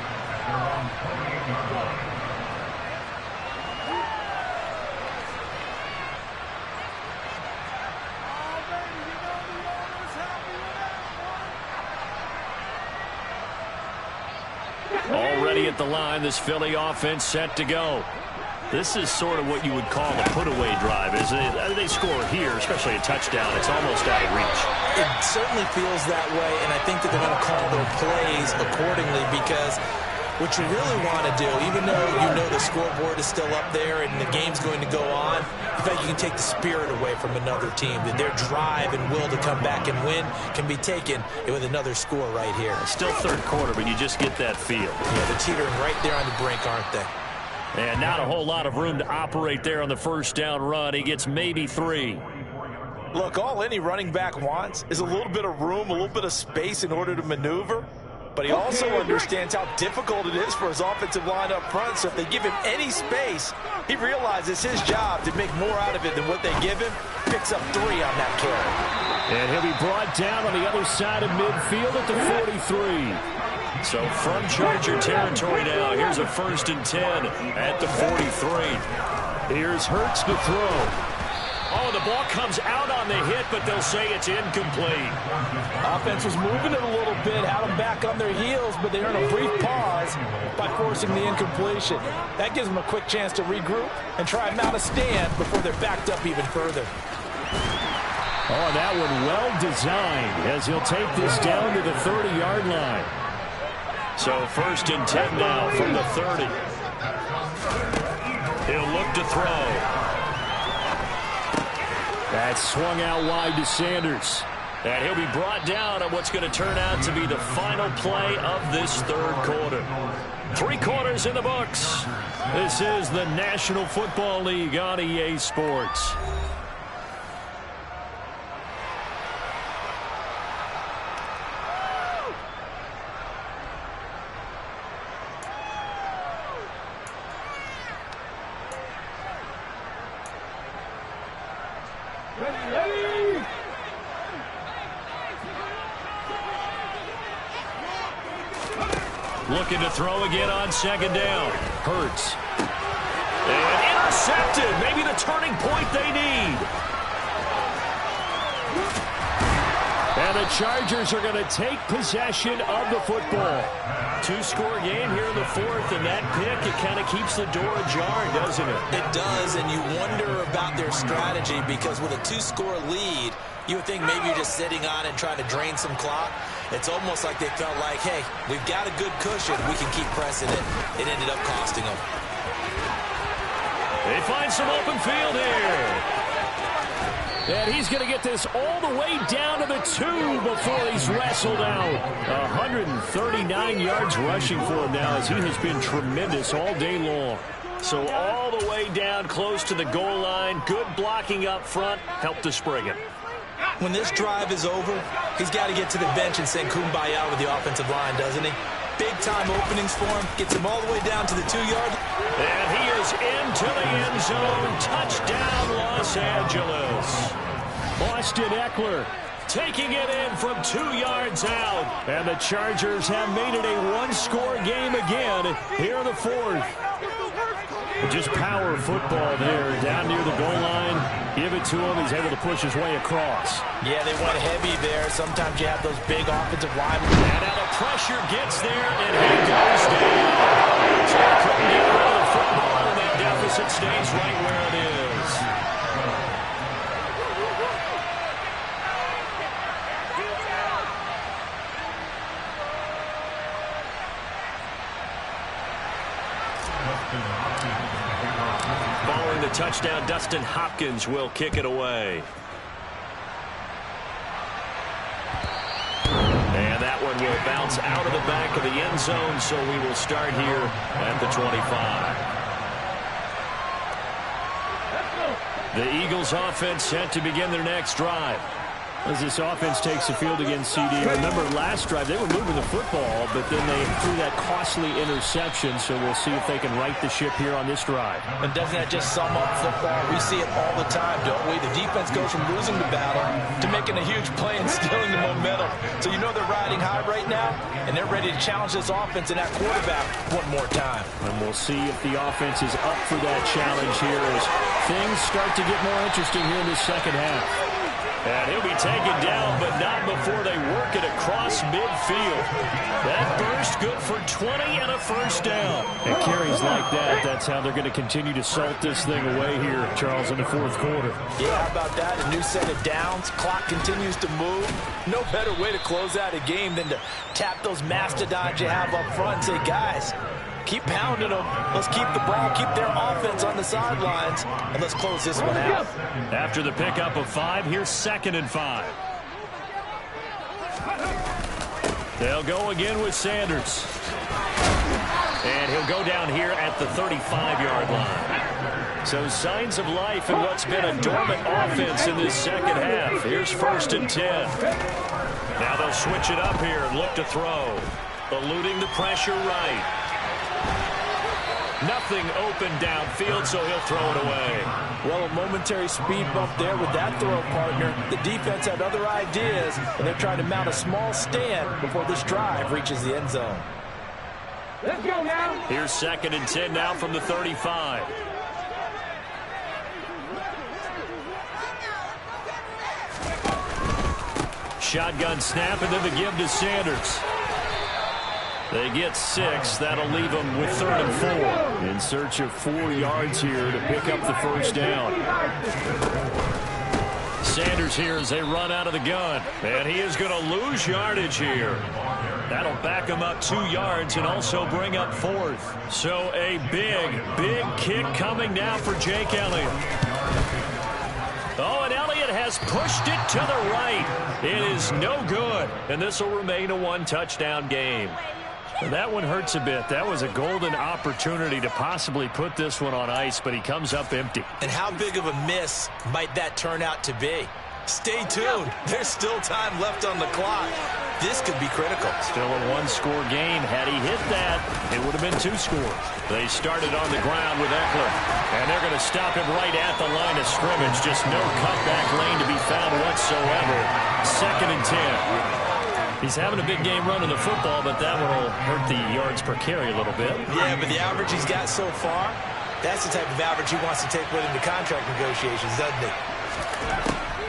Already at the line, this Philly offense set to go. This is sort of what you would call a put-away drive, isn't it? They score here, especially a touchdown. It's almost out of reach. It certainly feels that way, and I think that they're going to call their plays accordingly because what you really want to do, even though you know the scoreboard is still up there and the game's going to go on, in fact, you can take the spirit away from another team. That their drive and will to come back and win can be taken with another score right here. Still third quarter, but you just get that feel. Yeah, they're teetering right there on the brink, aren't they? And not a whole lot of room to operate there on the first down run. He gets maybe 3. Look, all any running back wants is a little bit of room, a little bit of space in order to maneuver. But he also understands how difficult it is for his offensive line up front. So if they give him any space, he realizes his job to make more out of it than what they give him. Picks up 3 on that carry. And he'll be brought down on the other side of midfield at the 43. So from Charger territory now, here's a 1st and 10 at the 43. Here's Hurts to throw. Oh, the ball comes out on the hit, but they'll say it's incomplete. Offense was moving it a little bit, had them back on their heels, but they earned a brief pause by forcing the incompletion. That gives them a quick chance to regroup and try and mount a stand before they're backed up even further. Oh, that one well designed as he'll take this down to the 30-yard line. So 1st and 10 now from the 30. He'll look to throw. That swung out wide to Sanders. And he'll be brought down on what's going to turn out to be the final play of this third quarter. 3 quarters in the books. This is the National Football League on EA Sports. Looking to throw again on 2nd down. Hurts. And intercepted. Maybe the turning point they need. And the Chargers are going to take possession of the football. 2-score game here in the 4th, and that pick, it kind of keeps the door ajar, doesn't it? It does, and you wonder about their strategy because with a 2-score lead, you would think maybe you're just sitting on it trying to drain some clock. It's almost like they felt like, hey, we've got a good cushion. We can keep pressing it. It ended up costing them. They find some open field here. And he's going to get this all the way down to the 2 before he's wrestled out. 139 yards rushing for him now as he has been tremendous all day long. So all the way down close to the goal line. Good blocking up front. Helped to spring it. When this drive is over, he's got to get to the bench and sing kumbaya with the offensive line, doesn't he? Big-time openings for him. Gets him all the way down to the 2-yard. And he is into the end zone. Touchdown, Los Angeles. Austin Eckler taking it in from 2 yards out. And the Chargers have made it a 1-score game again here in the 4th. Just power football there down near the goal line. Give it to him. He's able to push his way across. Yeah, they went heavy there. Sometimes you have those big offensive linemen. And now the pressure gets there, and he goes down. So he couldn't get rid of the football, and that deficit stays right where it is. Following the touchdown, Dustin Hopkins will kick it away. And that one will bounce out of the back of the end zone, so we will start here at the 25. The Eagles offense set to begin their next drive. As this offense takes the field against CD. Remember last drive, they were moving the football, but then they threw that costly interception, so we'll see if they can right the ship here on this drive. And doesn't that just sum up football? We see it all the time, don't we? The defense goes from losing the battle to making a huge play and stealing the momentum. So you know they're riding high right now, and they're ready to challenge this offense and that quarterback one more time. And we'll see if the offense is up for that challenge here as things start to get more interesting here in the second half. And he'll be taken down, but not before they work it across midfield. That burst good for 20 and a first down. And carries like that, that's how they're going to continue to salt this thing away here, Charles, in the fourth quarter. Yeah, how about that? A new set of downs. Clock continues to move. No better way to close out a game than to tap those mastodons you have up front and say, guys, keep pounding them. Let's keep the ball, keep their offense on the sidelines, and let's close this one out. After the pickup of 5, here's 2nd and 5. They'll go again with Sanders. And he'll go down here at the 35-yard line. So signs of life in what's been a dormant offense in this second half. Here's 1st and 10. Now they'll switch it up here and look to throw. Eluding the pressure right. Nothing open downfield, so he'll throw it away. Well, a momentary speed bump there with that throw partner. The defense had other ideas, and they're trying to mount a small stand before this drive reaches the end zone. Let's go now. Here's 2nd and 10 now from the 35. Shotgun snap, and then the give to Sanders. They get 6. That'll leave them with 3rd and 4. In search of 4 yards here to pick up the first down. Sanders here as they run out of the gun. And he is going to lose yardage here. That'll back him up 2 yards and also bring up 4th. So a big kick coming now for Jake Elliott. Oh, and Elliott has pushed it to the right. It is no good. And this will remain a 1-touchdown game. That one hurts a bit. That was a golden opportunity to possibly put this one on ice, but he comes up empty. And how big of a miss might that turn out to be? Stay tuned. There's still time left on the clock. This could be critical. Still a 1-score game. Had he hit that, it would have been 2 scores. They started on the ground with Eckler, and they're going to stop him right at the line of scrimmage. Just no cutback lane to be found whatsoever. 2nd and 10. He's having a big game running the football, but that one will hurt the yards per carry a little bit. Yeah, but the average he's got so far, that's the type of average he wants to take with him to contract negotiations, doesn't he?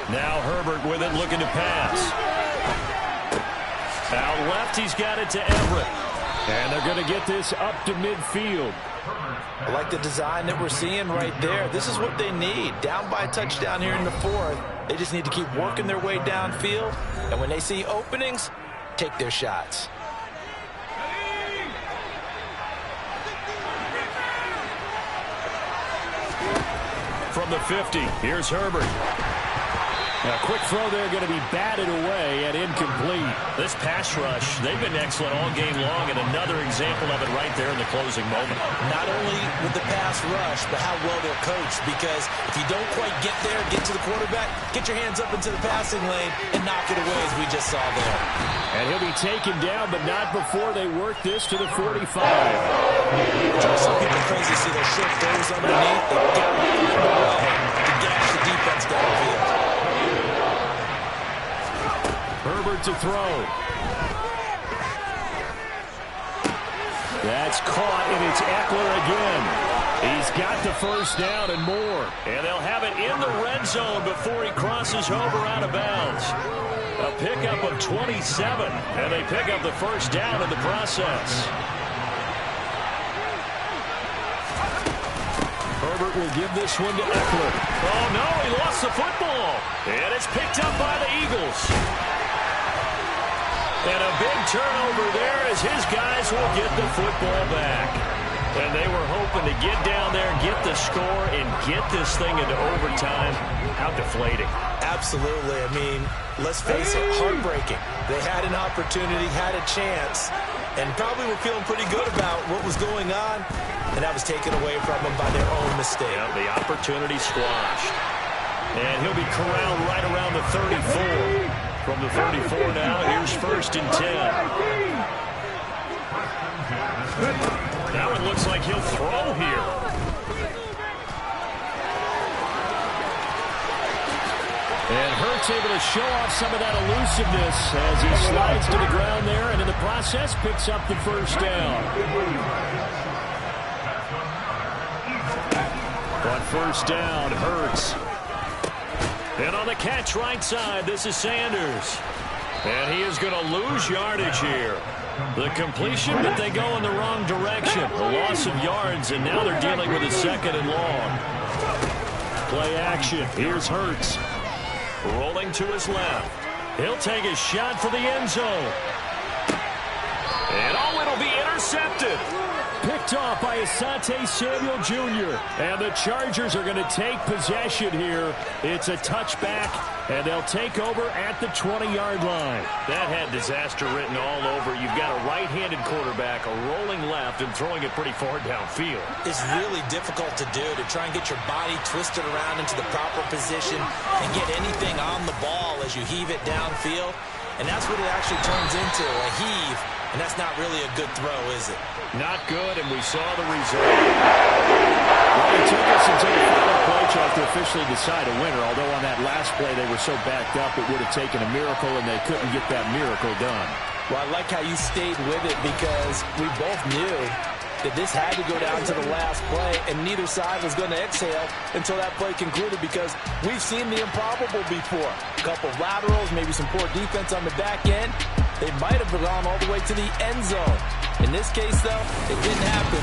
Now Herbert with it, looking to pass. Out left, he's got it to Everett. And they're going to get this up to midfield. I like the design that we're seeing right there. This is what they need. Down by a touchdown here in the 4th. They just need to keep working their way downfield. And when they see openings, take their shots. From the 50, here's Herbert. A quick throw there going to be batted away and incomplete. This pass rush, they've been excellent all game long, and another example of it right there in the closing moment. Not only with the pass rush, but how well they're coached, because if you don't quite get there, get to the quarterback, get your hands up into the passing lane and knock it away as we just saw there. And he'll be taken down, but not before they work this to the 45. Some people crazy see those short throws underneath. They've got to find a way to gash the defense downfield. Herbert to throw. That's caught, and it's Eckler again. He's got the first down and more. And they'll have it in the red zone before he crosses over out of bounds. A pickup of 27, and they pick up the first down in the process. Herbert will give this one to Eckler. Oh, no, he lost the football. And it's picked up by the Eagles. And a big turnover there as his guys will get the football back. And they were hoping to get down there, get the score, and get this thing into overtime. How deflating. Absolutely. I mean, let's face it, heartbreaking. They had an opportunity, had a chance, and probably were feeling pretty good about what was going on, and that was taken away from them by their own mistake. Yeah, the opportunity squashed. And he'll be corralled right around the 34. From the 34 now, here's 1st and 10. Now it looks like he'll throw here. And Hurts able to show off some of that elusiveness as he slides to the ground there, and in the process picks up the first down. On first down, Hurts. And on the catch right side, this is Sanders. And he is going to lose yardage here. The completion, but they go in the wrong direction. A loss of yards, and now they're dealing with a 2nd and long. Play action. Here's Hurts. Rolling to his left. He'll take a shot for the end zone. And it'll be intercepted. Picked off by Asante Samuel Jr. And the Chargers are going to take possession here. It's a touchback, and they'll take over at the 20-yard line. That had disaster written all over. You've got a right-handed quarterback, a rolling left, and throwing it pretty far downfield. It's really difficult to do, to try and get your body twisted around into the proper position and get anything on the ball as you heave it downfield. And that's what it actually turns into, a heave. And that's not really a good throw, is it? Not good, and we saw the result. Well, it took us until the final play check to officially decide a winner, although on that last play they were so backed up it would have taken a miracle, and they couldn't get that miracle done. Well, I like how you stayed with it because we both knew that this had to go down to the last play, and neither side was going to exhale until that play concluded because we've seen the improbable before. A couple of laterals, maybe some poor defense on the back end. They might have gone all the way to the end zone. In this case, though, it didn't happen.